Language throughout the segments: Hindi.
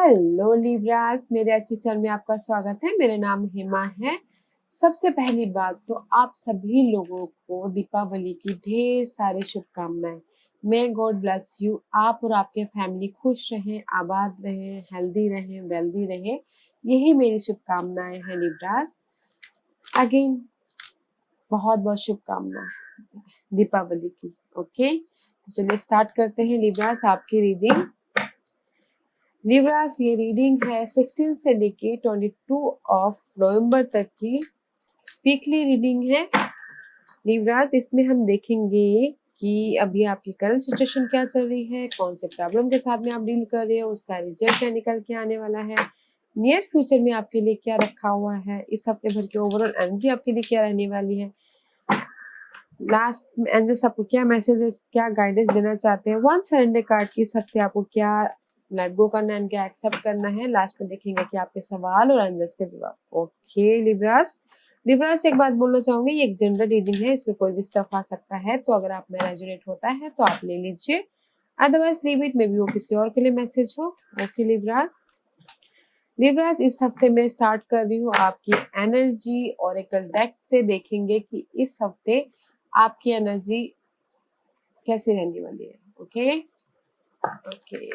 हेलो लिब्रास, मेरे आज के चैनल में आपका स्वागत है। मेरा नाम हेमा है। सबसे पहली बात तो आप सभी लोगों को दीपावली की ढेर सारी शुभकामनाएं। May God bless you. आप और आपके फैमिली खुश रहें, आबाद रहें, हेल्दी रहें, वेल्दी रहें। यही मेरी शुभकामनाएं हैं लिब्रास। अगेन बहुत बहुत शुभकामनाएं दीपावली की। ओके, तो चलिए स्टार्ट करते हैं लिब्रास आपकी रीडिंग। लिब्रास, ये रीडिंग है 16 से लेके 22 ऑफ नवंबर तक की वीकली रीडिंग है। लिब्रास, इसमें हम देखेंगे कि अभी आपकी करंट सिचुएशन क्या चल रही है, कौन से प्रॉब्लम के साथ में आप डील कर रहे हो, उसका रिजल्ट क्या निकल के आने वाला है, नियर फ्यूचर में आपके लिए क्या रखा हुआ है, इस हफ्ते भर की ओवरऑल एनर्जी आपके लिए क्या रहने वाली है, लास्ट एंजल्स आपको क्या मैसेजेस, क्या गाइडेंस देना चाहते हैं, वन सरेंडर कार्ड की इस हफ्ते आपको क्या लेट गो करना है, क्या एक्सेप्ट करना है। लास्ट में देखेंगे कि आपके सवाल और एंजल्स के जवाब। ओके लिब्रास, लिब्रास एक बात बोलना चाहूंगी, ये एक जनरल रीडिंग है, इसमें कोई भी स्टफ आ सकता है, तो अगर आप में रेजोनेट होता है तो आप ले लीजिए, otherwise leave it, may be वो किसी और के लिए मैसेज हो। ओके लिब्रास, लिब्रास इस हफ्ते में स्टार्ट कर रही हूँ आपकी एनर्जी ऑरेकल डेक से। देखेंगे कि इस हफ्ते आपकी एनर्जी कैसी रहने वाली है। Okay okay,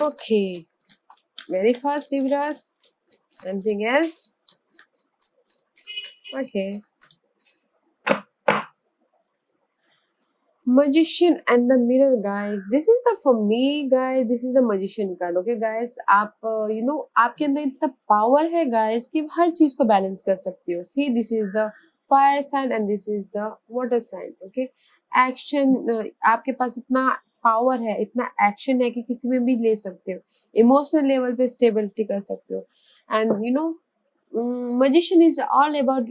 okay, very fast Libras. Anything else? Okay, magician and the mirror, guys. This is the, for me guys, this is the magician card. Okay guys, आप आपके अंदर इतना पावर है guys कि हर चीज को बैलेंस कर सकते हो। See, this is the fire sign and this is the water sign. Okay, action, आपके पास इतना पावर है, इतना एक्शन है कि किसी में भी ले सकते हो, इमोशनल लेवल पे स्टेबिलिटी कर सकते हो। And magician is all about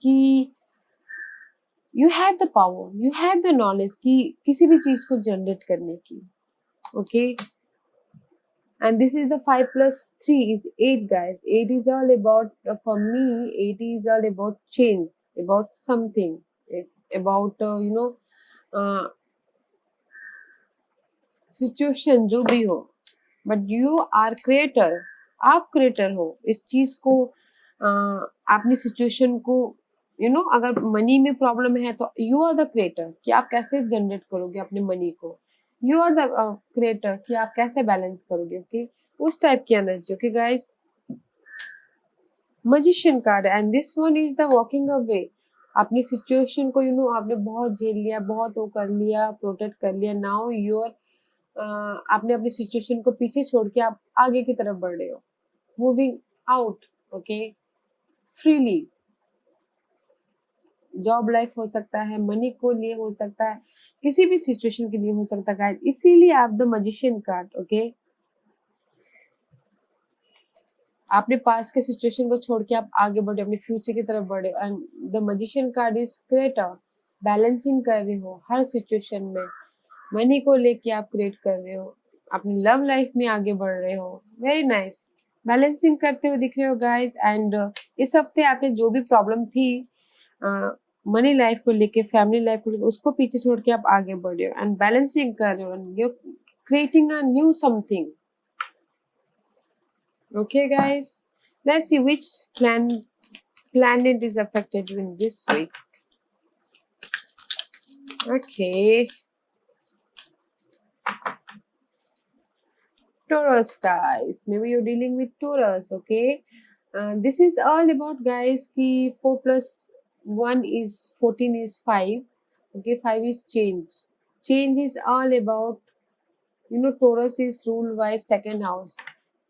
कि you have the power, you have the knowledge कि किसी भी चीज को जनरेट करने की। Okay, and this is the 5 plus 3 is 8 guys. 8 is all about, for me 8 is all about change, about something, about situation जो भी हो, बट यू आर क्रिएटर। आप क्रिएटर हो इस चीज को, अपनी सिचुएशन को, अगर मनी में प्रॉब्लम है तो यू आर द क्रिएटर कि आप कैसे जनरेट करोगे अपने मनी को। यू आर द क्रिएटर कि आप कैसे बैलेंस करोगे। ओके, उस टाइप की energy. Okay guys, magician card and this one is the walking away. अपनी सिचुएशन को आपने बहुत झेल लिया, बहुत वो कर लिया, प्रोटेक्ट कर लिया। नाउ यूर आपने अपनी सिचुएशन को पीछे छोड़ के आप आगे की तरफ बढ़ रहे हो, moving out. Okay, freely. Job life हो सकता है, मनी को लिए हो सकता है, किसी भी सिचुएशन के लिए हो सकता है, इसीलिए आप द मैजिशियन कार्ड। ओके, आपने पास के सिचुएशन को छोड़ के आप आगे बढ़े, अपने फ्यूचर की तरफ बढ़े। And the magician card is creator, balancing कर रहे हो हर सिचुएशन में, मनी को लेके आप क्रिएट कर रहे हो, अपनी लव लाइफ में आगे बढ़ रहे हो। वेरी नाइस, बैलेंसिंग करते हुए दिख रहे हो गाइस। एंड इस हफ्ते आपने जो भी प्रॉब्लम थी मनी लाइफ को लेके, फैमिली लाइफ को लेके, उसको पीछे छोड़ के आप आगे बढ़ रहे हो एंड बैलेंसिंग कर रहे हो, and you creating a new something. Okay guys, let's see which planet is affected in this week. Okay, Taurus guys, maybe you're dealing with Taurus. Okay, this is all about guys ki 4 plus 1 is 14 is 5. Okay, 5 is change. Change is all about, Taurus is ruled by second house,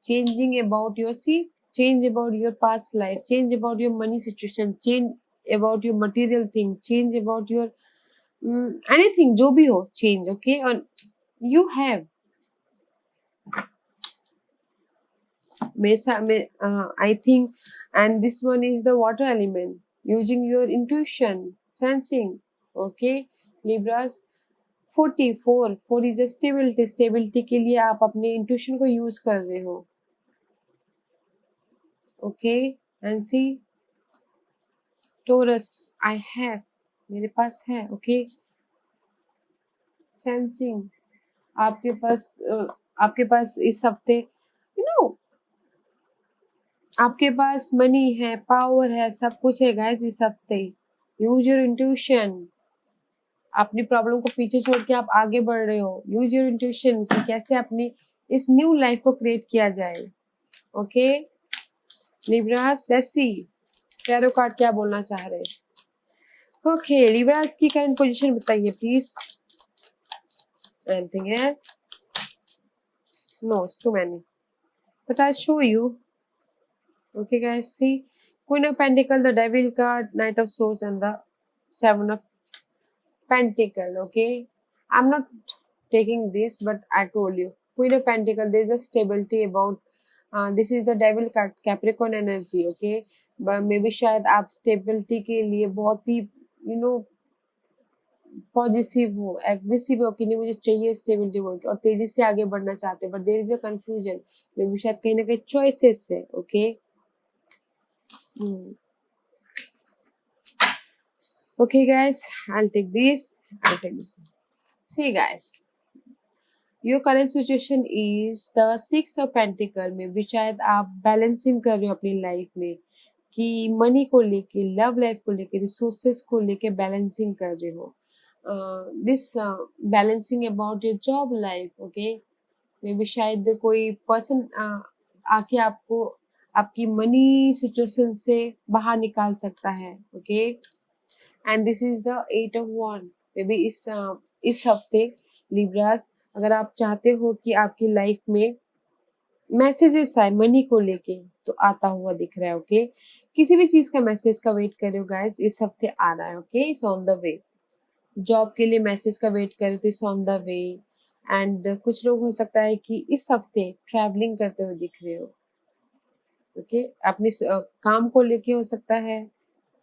changing about your seat, change about your past life, change about your money situation, change about your material thing, change about your anything जो भी हो, change. Okay, and you have Mesa, I think, and this one is the water element, using your intuition, sensing. Okay, Libras, 44 4 is a stability, stability के लिए आप अपने इंट्यूशन को यूज कर रहे हो। Okay, and see Taurus, I have मेरे पास है, ओके। सेंसिंग, आपके पास आपके पास इस हफ्ते यू नो आपके पास मनी है, पावर है, सब कुछ है गाइस इस हफ्ते। Use your intuition. अपनी प्रॉब्लम को पीछे छोड़ के आप आगे बढ़ रहे हो। यूज योर इंट्यूशन कि कैसे अपनी इस न्यू लाइफ को क्रिएट किया जाए। Okay Libras, let's see tarot card क्या बोलना चाह रहे हैं। ओके लिब्रास की करंट पोजीशन बताइए please. Anything else? No, it's too many, but I show you. Okay, guys, see Queen of Pentacle, the Devil card, Knight of Swords, and the Seven of Pentacle. Okay, I'm not taking this, but I told you Queen of Pentacle. There's a stability about. This is the Devil card, Capricorn energy. Okay, but maybe शायद आप stability के लिए बहुत ही पॉजिटिव हो, एग्रेसिव हो कि नहीं मुझे चाहिए स्टेबिलिटी बोल के और तेजी से आगे बढ़ना चाहते हैं, but there is a confusion. Maybe शायद कहीं ना कहीं चॉइसेस है। Okay Okay, guys, I'll take this. I'll take this. See, guys, your current situation is the Six of Pentacle में भी शायद आप बैलेंसिंग कर रहे हो अपनी लाइफ में कि मनी को लेके, लव लाइफ को लेके, रिसोर्सेस को लेके बैलेंसिंग कर रहे हो। This balancing about your job life. Okay may be शायद कोई पर्सन आके आपको आपकी मनी सिचुएशन से बाहर निकाल सकता है। Okay and this is the eight of one. Maybe इस हफ्ते लिब्रास अगर आप चाहते हो कि आपकी लाइफ में मैसेजेस आए मनी को लेके तो आता हुआ दिख रहा है। ओके किसी भी चीज का मैसेज का वेट कर रहे हो गाइस, इस हफ्ते आ रहा है। Okay it's on the way. Job के लिए मैसेज का वेट कर रहे तो it's on the way. And कुछ लोग हो सकता है कि इस हफ्ते ट्रैवलिंग करते हुए दिख रहे हो। ओके अपने काम को लेके हो सकता है,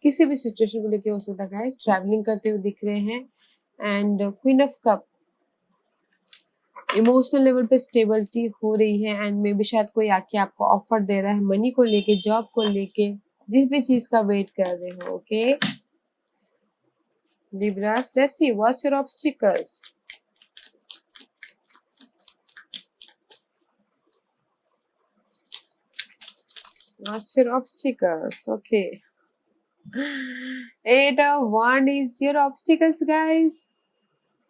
किसी भी सिचुएशन को लेके हो सकता है गाइस, ट्रैवलिंग करते हुए दिख रहे हैं। And queen of cup, emotional level पे स्टेबिलिटी हो रही है एंड मे बी शायद कोई आके आपको ऑफर दे रहा है मनी को लेके, जॉब को लेके, जिस भी चीज का वेट कर रहे हो। Okay Libras, let's see what's your obstacles. What's your obstacles? Okay. Eight of Wand is your obstacles, guys.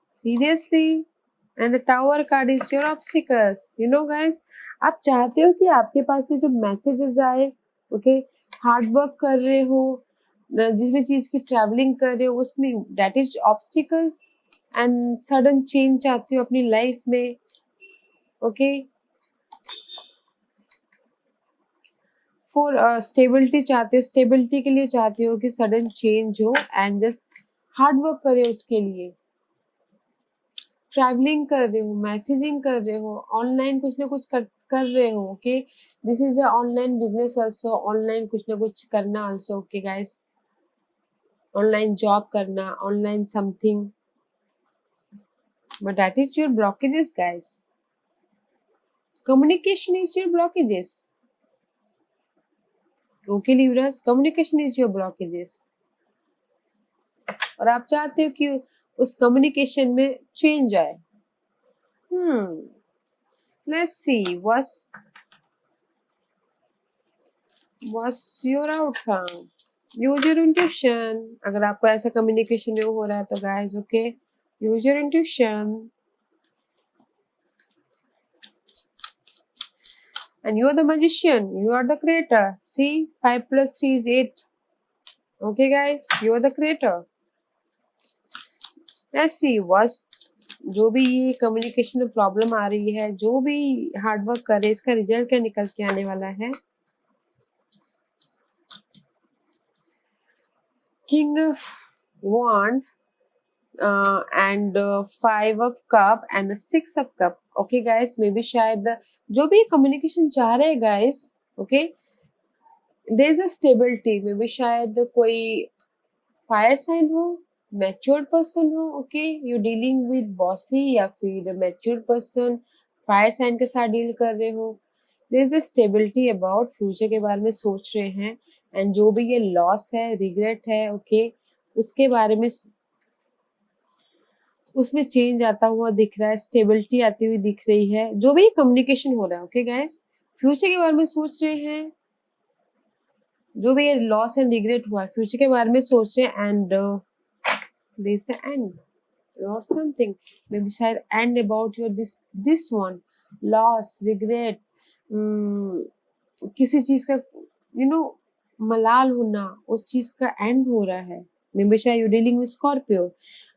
Seriously. And the Tower card is your obstacles. You know, guys, आप चाहते हो कि आपके पास में जो मैसेजेस आए, ओके हार्ड वर्क कर रहे हो, जिस भी चीज की ट्रैवलिंग कर रहे हो उसमें that is obstacles and sudden change चाहते हो अपनी लाइफ में। ओके फॉर स्टेबिलिटी चाहते हो, स्टेबिलिटी के लिए चाहते हो कि सडन चेंज हो एंड जस्ट हार्ड वर्क करे उसके लिए। ट्रैवलिंग कर रहे हो, मैसेजिंग कर रहे हो, ऑनलाइन कुछ ना कुछ कर रहे हो। Okay this is a online business also, online कुछ ना कुछ करना also. Okay guys online job करना, online something, but that is your blockages guys. Communication is your blockages. Okay Libras communication is your blockages और आप चाहते हो कि उस कम्युनिकेशन में चेंज आए। Let's see what's your outcome. Use your intuition. अगर आपको ऐसा कम्युनिकेशन में हो रहा है तो guys okay use your intuition and you are the magician, you are the creator. See 5 plus 3 is 8. Okay guys you are the creator. Let's see what's जो भी ये कम्युनिकेशन में प्रॉब्लम आ रही है, जो भी हार्ड वर्क करे इसका रिजल्ट क्या निकल के आने वाला है। King of wand and 5 of cup and 6 of cup. Okay guys maybe शायद जो भी कम्युनिकेशन चाह रहे हैं guys, okay there is a stability. Maybe शायद कोई फायर साइन हो, मैच्योर्ड पर्सन हो। Okay you dealing with bossy या फिर मैच्योर्ड पर्सन फायर साइन के साथ डील कर रहे हो। There is the stability about future के बारे में सोच रहे हैं एंड जो भी ये लॉस है, रिग्रेट है, ओके उसके बारे में उसमें चेंज आता हुआ दिख रहा है, स्टेबिलिटी आती हुई दिख रही है, जो भी कम्युनिकेशन हो रहा है। ओके गाइस, फ्यूचर के बारे में सोच रहे हैं, जो भी ये लॉस एंड रिग्रेट हुआ है फ्यूचर के बारे में सोच रहे हैं, and there is the end or something, maybe शायद end about your this one loss regret, किसी चीज का मलाल होना, उस चीज का एंड हो रहा है। मे बी शायद you dealing with Scorpio,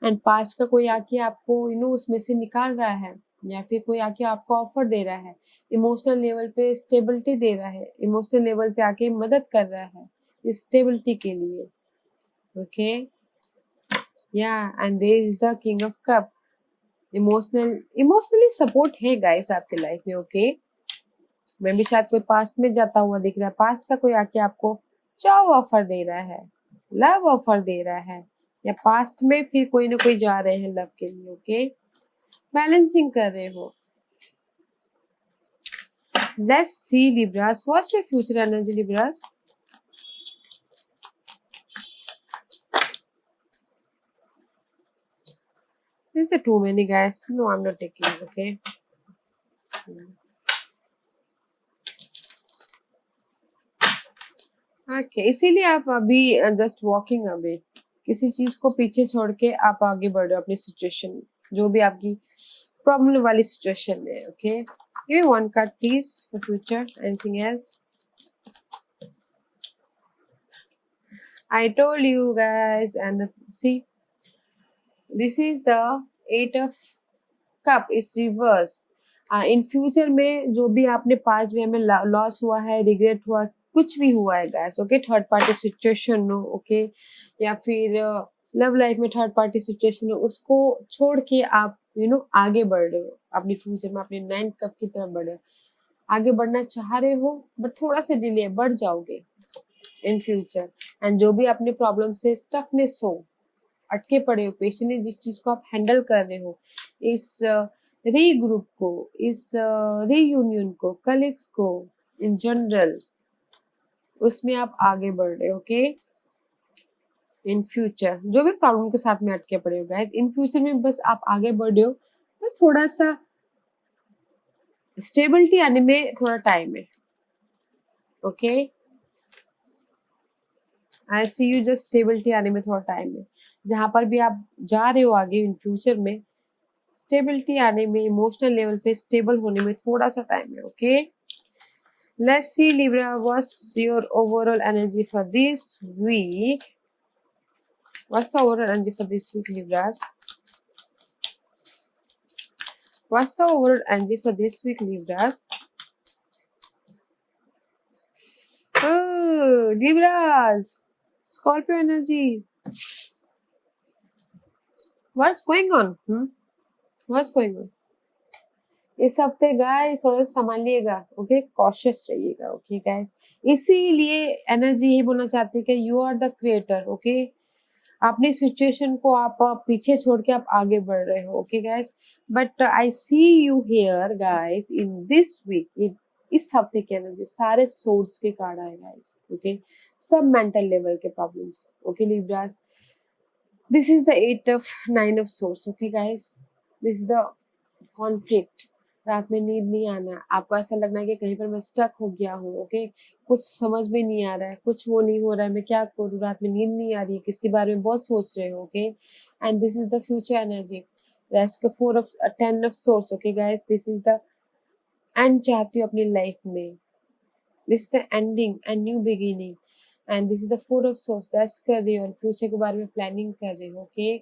and past का कोई आके आपको उसमें से निकाल रहा है, या फिर कोई आके आपको ऑफर दे रहा है, इमोशनल लेवल पे स्टेबिलिटी दे रहा है, इमोशनल लेवल पे आके मदद कर रहा है स्टेबिलिटी के लिए। ओके, या and there is the king of cup, emotionally support है गाइस आपके लाइफ में। ओके, मैं भी शायद कोई पास्ट में जाता हुआ दिख रहा है, पास्ट का कोई आके आपको जॉब ऑफर दे रहा है, लव ऑफर दे रहा है, या पास्ट में फिर कोई ना कोई जा रहे हैं लव के लिए। ओके, बैलेंसिंग कर रहे हो। Let's see Libras, what's your future energy Libras? This is too many guys. No, I'm not taking it. Okay. Okay, इसीलिए आप अभी जस्ट वॉकिंग अवे, किसी चीज को पीछे छोड़ के आप आगे बढ़ रहे हो अपनी सिचुएशन, जो भी आपकी प्रॉब्लम वाली सिचुएशन है। Okay, give me one card please for future, anything else? I told you guys, and see, this is the 8 of cup is reverse. In future में जो भी आपने पास्ट में हमें लॉस हुआ है, रिग्रेट हुआ, कुछ भी हुआ है guys, okay, third party situation हो, ओके, या फिर लव लाइफ में थर्ड पार्टी सिचुएशन हो, उसको छोड़ के आप आगे बढ़ रहे हो अपनी फ्यूचर में, अपने 9th कप की तरफ बढ़ रहे हो, आगे बढ़ना चाह रहे हो, बट थोड़ा सा डिले, बढ़ जाओगे इन फ्यूचर। एंड जो भी अपने प्रॉब्लम से स्टकनेस हो, अटके पड़े हो पेशेंटली, जिस चीज को आप हैंडल कर रहे हो, इस री ग्रुप को, इस रीयूनियन को, कलीग्स को, इन जनरल, उसमें आप आगे बढ़ रहे हो। ओके, इन फ्यूचर जो भी प्रॉब्लम के साथ में अटके पड़े हो गाइस, इन फ्यूचर में बस आप आगे बढ़ रहे हो, बस थोड़ा सा स्टेबिलिटी आने में थोड़ा टाइम है। Okay, I see you, just stability आने में थोड़ा टाइम है। जहां पर भी आप जा रहे हो आगे इन फ्यूचर में, स्टेबिलिटी आने में, इमोशनल लेवल पे स्टेबल होने में थोड़ा सा टाइम है। Okay, let's see Libra, what's your overall energy for this week? What's the overall energy for this week Libras? What's the overall energy for this week Libras? Oh, Libras, Scorpio energy. What's going on? What's going on? इस हफ्ते गाइस थोड़ा सा संभालिएगा, ओके, कॉशियस रहिएगा। ओके गाइस, इसीलिए एनर्जी यही बोलना चाहती है कि you are the creator. Okay, अपनी सिचुएशन को आप पीछे छोड़ के आप आगे बढ़ रहे हो। Okay guys, but I see you here guys in this week, इस हफ्ते के एनर्जी सारे सोर्स के कार्ड आए गाइस। ओके, सब मेंटल लेवल के problems. Okay Libras, this is the 8 of 9 of swords। Okay guys, this is the conflict, रात में नींद नहीं आना, आपको ऐसा लगना है कि कहीं पर मैं स्टक हो गया हूँ। ओके, कुछ समझ में नहीं आ रहा है, कुछ वो नहीं हो रहा है, मैं क्या करूँ, रात में नींद नहीं आ रही है, किसी बारे में बहुत सोच रहे हो। Okay, and this is the future energy, rest का 4 of 10 of swords। Okay guys, this is the and चाहती हूँ अपनी लाइफ में, this is the ending and new beginning, and this is the 4 of swords, rest कर रही हो और फ्यूचर के बारे में प्लानिंग कर रही हो। Okay,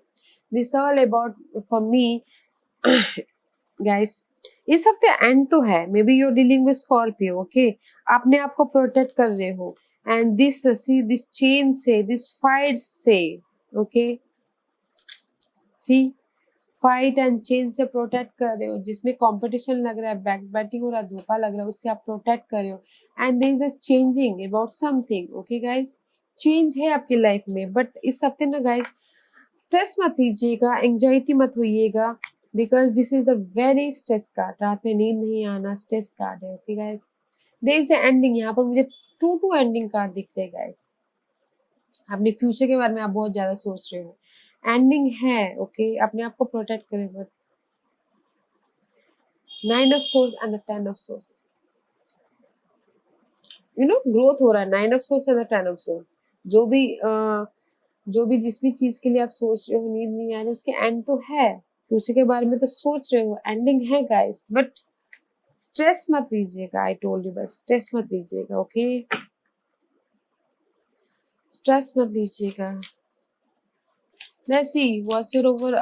this all about for me guys. इस हफ्ते एंड तो है, maybe you are dealing with Scorpio. Okay, अपने आप को प्रोटेक्ट कर रहे हो, and this see this chain से, दिस फाइट से, okay, see fight and chain से प्रोटेक्ट कर रहे हो, जिसमें कंपटीशन लग रहा है, बैक बैटिंग हो रहा है, धोखा लग रहा है, उससे आप प्रोटेक्ट कर रहे हो, and there is a changing about something. Okay guys, change है आपकी लाइफ में, बट इस हफ्ते ना गाइस स्ट्रेस मत लीजिएगा, एंजाइटी मत होइएगा, because this is the very stress card, रात में नींद नहीं आना स्ट्रेस कार्ड है। Okay guys, there is the ending, यहाँ पर मुझे 2 एंडिंग कार्ड दिख रहे गाइस, अपने फ्यूचर के बारे में आप बहुत ज्यादा सोच रहे हो, एंडिंग है, ओके, अपने आप को प्रोटेक्ट करें but. 9 of source and the 10 of source, growth हो रहा है। 9 of source and the 10 of source, जो भी जिस भी चीज के लिए आप सोच रहे हो, नींद नहीं आ रही, उसके एंड तो है। फ्यूचर के बारे में तो सोच रहे हो, एंडिंग है गाइस, बट स्ट्रेस मत लीजिएगा। आई टोल्ड यू, बस स्ट्रेस मत लीजिएगा, ओके, स्ट्रेस मत लीजिएगा। Let's see what's your over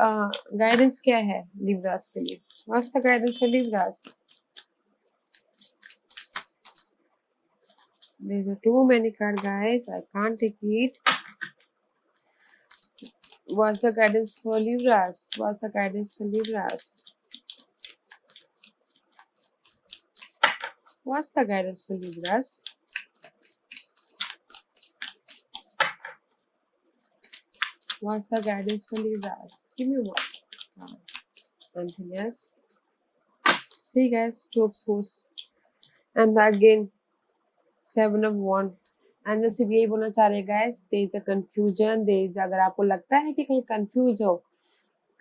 guidance क्या है लिब्रास के लिए। What's the guidance for Libras? There are too many cards, guys. I can't take it. What's the guidance for Libras? What's the guidance for Libras? What's the guidance for Libras? What's the guidance for Libras? Give me one. Something else. See, guys, Two of Swords. And again, Seven of Wands. And सिर्फ यही बोलना चाह रहे guys, there is a confusion, there is, अगर आपको लगता है कि कहीं कंफ्यूज हो,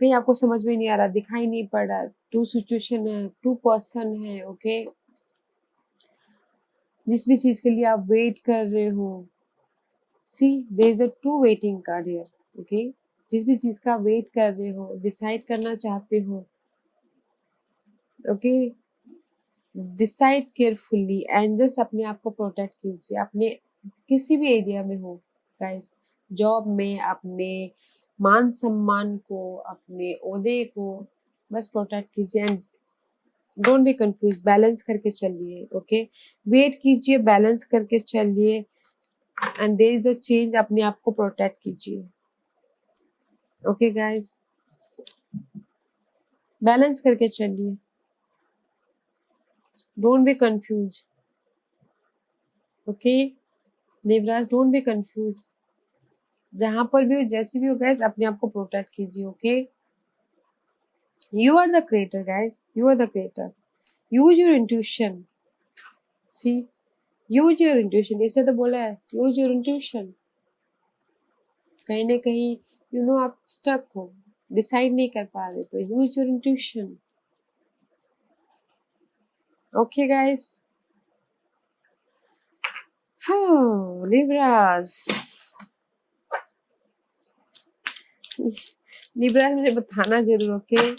कहीं आपको समझ में नहीं आ रहा, दिखाई नहीं पड़ रहा, टू सिचुएशन है, टू पर्सन है, ओके, जिस भी चीज के लिए आप वेट कर रहे हो, see there is a two waiting card here, okay, जिस भी चीज का वेट कर रहे हो, डिसाइड करना चाहते हो, okay, decide carefully and just अपने आप को प्रोटेक्ट कीजिए, अपने किसी भी एरिया में हो गाइस, जॉब में, अपने मान सम्मान को, अपने ओहदे को बस प्रोटेक्ट कीजिए and don't be confuse, balance करके चलिए, ओके, वेट कीजिए, बैलेंस करके चलिए and there is the change, अपने आप को प्रोटेक्ट कीजिए, ओके गाइस, बैलेंस करके चलिए, don't be confuse, okay Libras, don't be confuse, जहां पर भी हो, जैसे भी हो गाइस, अपने आप को प्रोटेक्ट कीजिए, okay, you are the creator guys, you are the creator, use your intuition, see use your intuition, इसे तो बोला है, यूज योर इंट्यूशन, कहीं ना कहीं आप स्टक हो, डिसाइड नहीं कर पा रहे, तो use your intuition, okay guys, Libras, Libras मुझे बताना जरूर, ओके,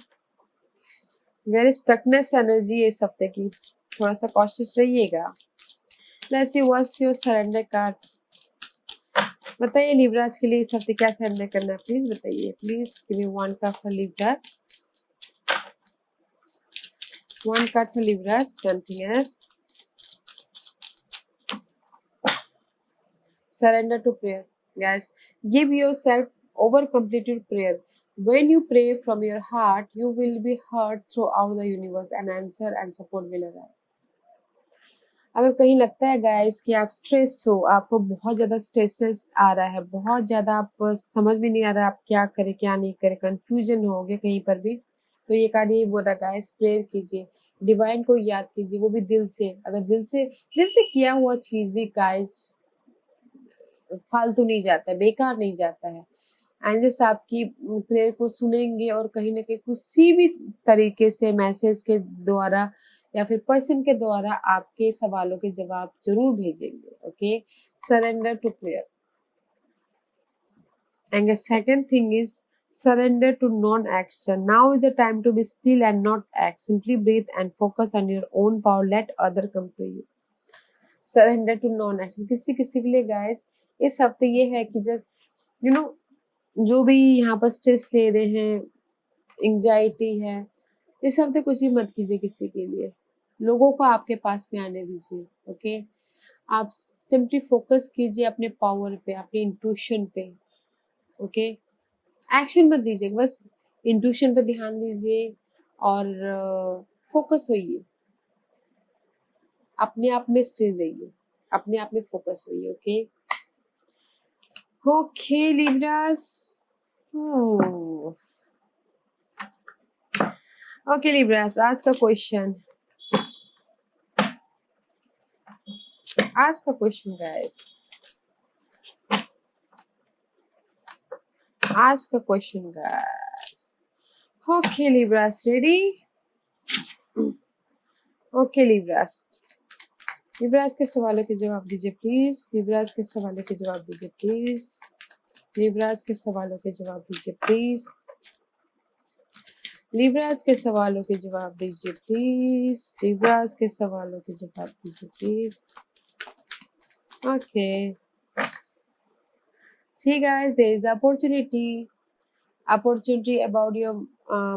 वेरी स्टकनेस एनर्जी है इस हफ्ते की, थोड़ा सा कॉशियस रहिएगा। Let's see what's your surrender card, बताइए लिब्रास के लिए इस हफ्ते क्या सरेंडर करना है, प्लीज बताइए, please give me one card for Libras, one card for Libras, something else, surrender to prayer, guys, give yourself over completed prayer, when you pray from your heart you will be heard throughout the universe and answer and support will arrive। अगर कहीं लगता है गाइस कि आप स्ट्रेस हो, आपको बहुत ज्यादा स्ट्रेस आ रहा है, बहुत ज्यादा आप समझ में नहीं आ रहा आप क्या करें क्या नहीं करें, कंफ्यूजन हो गया कहीं पर भी, तो ये कार्ड यही बोल रहा है गाइस, प्रेयर कीजिए, डिवाइन को याद कीजिए, वो भी दिल से, अगर दिल से किया हुआ चीज भी गाइस फालतू नहीं जाता है, बेकार नहीं जाता है, एंड जैसे आपकी प्रेयर को सुनेंगे और कहीं ना कहीं किसी भी तरीके से मैसेज के द्वारा या फिर पर्सन के द्वारा आपके सवालों के जवाब जरूर भेजेंगे, okay, surrender to prayer and second thing is surrender to non-action, now is the time to be still and not act, simply breathe and focus on your own power, let other come to you, surrender to non action, किसी किसी के लिए गाइस इस हफ्ते ये है कि जस्ट जो भी यहाँ पर स्ट्रेस ले रहे हैं, एंजाइटी है, इस हफ्ते कुछ भी मत कीजिए किसी के लिए, लोगों को आपके पास में आने दीजिए, ओके, आप सिंपली फोकस कीजिए अपने पावर पे, अपने इंट्यूशन पे, ओके, एक्शन मत दीजिए, बस इंट्यूशन पे ध्यान दीजिए और फोकस होइए, अपने आप में स्थिर रहिए, अपने आप में फोकस होइए, okay, okay Libras, okay Libras, आज का क्वेश्चन गाइस, आज का question guys. Okay Libras, ready? Okay Libras, Libras के सवालों के जवाब दीजिए प्लीज। लिब्रास के सवालों के जवाब दीजिए प्लीज। लिब्रास के सवालों के जवाब दीजिए प्लीज। लिब्रास के सवालों के जवाब दीजिए प्लीज। लिब्रास के सवालों के जवाब दीजिए please. Okay, see guys, there is opportunity about your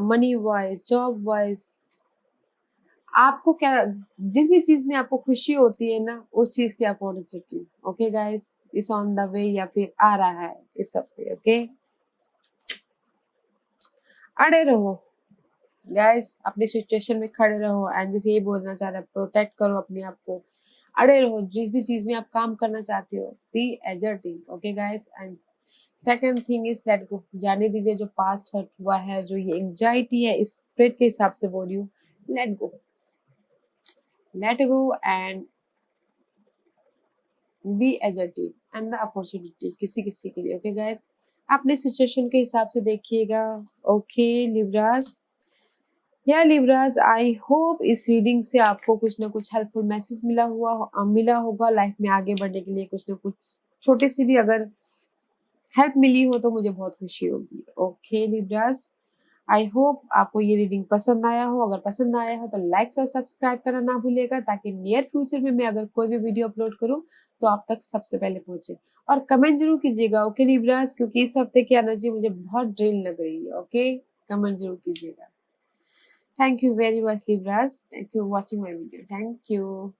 money wise, job wise। आपको क्या, जिस भी चीज में आपको खुशी होती है ना, उस चीज की opportunity, okay guys, is on the way या फिर आ रहा है इस हफ्ते। ओके, अड़े रहो गाइस, अपनी सिचुएशन में खड़े रहो। एंड जैसे ये बोलना चाह रहा है, प्रोटेक्ट करो अपने आप को, अड़े रहो। जिस भी चीज में आप काम करना चाहते हो, be assertive. Okay guys, and second thing is let go. जाने दीजिए जो पास्ट हर्ट हुआ है, जो ये एंजाइटी है, इस स्प्रेड के हिसाब से बोल रही हूँ, let go, let go and be assertive and the opportunity किसी किसी के लिए। ओके गाइस, अपने सिचुएशन के हिसाब से देखिएगा। ओके लिब्रास, या लिब्रास, आई होप इस रीडिंग से आपको कुछ ना कुछ हेल्पफुल मैसेज मिला होगा लाइफ में आगे बढ़ने के लिए। कुछ ना कुछ छोटी सी भी अगर हेल्प मिली हो तो मुझे बहुत खुशी होगी। ओके लिब्रास, आई होप आपको ये रीडिंग पसंद आया हो। अगर पसंद आया हो तो लाइक और सब्सक्राइब करना ना भूलिएगा, ताकि नियर फ्यूचर में मैं अगर कोई भी वीडियो अपलोड करूं तो आप तक सबसे पहले पहुंचे। और कमेंट जरूर कीजिएगा। ओके लिब्रास, क्योंकि इस हफ्ते की एनर्जी मुझे बहुत ड्रेन लग रही है। ओके, कमेंट जरूर कीजिएगा। Thank you very much Libras, thank you watching my video, thank you.